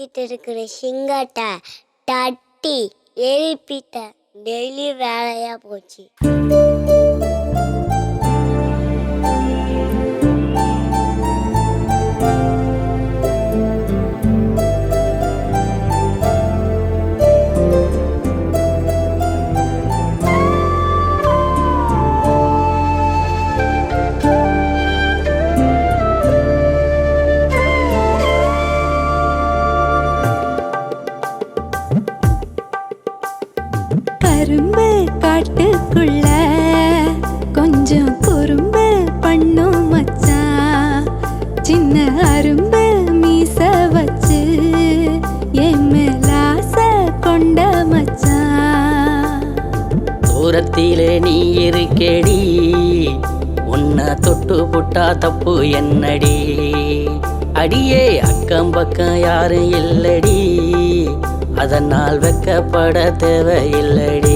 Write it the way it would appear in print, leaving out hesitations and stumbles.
தூங்கிட்டு இருக்கிற சிங்கத்தை தட்டி எழுப்பிட்டேன். டெய்லி வேலையா போச்சு. கரும்பு காட்டுக்குள்ள கொஞ்சம் குறும்பு பண்ணும் மச்சான். சின்ன அரும்பு மீச வச்சு என் மேலாச கொண்ட மச்சான். தூரத்திலே நீ இருக்கேடி, உன்னை தொட்டு புட்டா தப்பு என்னடி? அடியே அக்கம் பக்கம் யாரும் இல்லடி, அதனால் வெக்கப்பட தேவையில்லடி.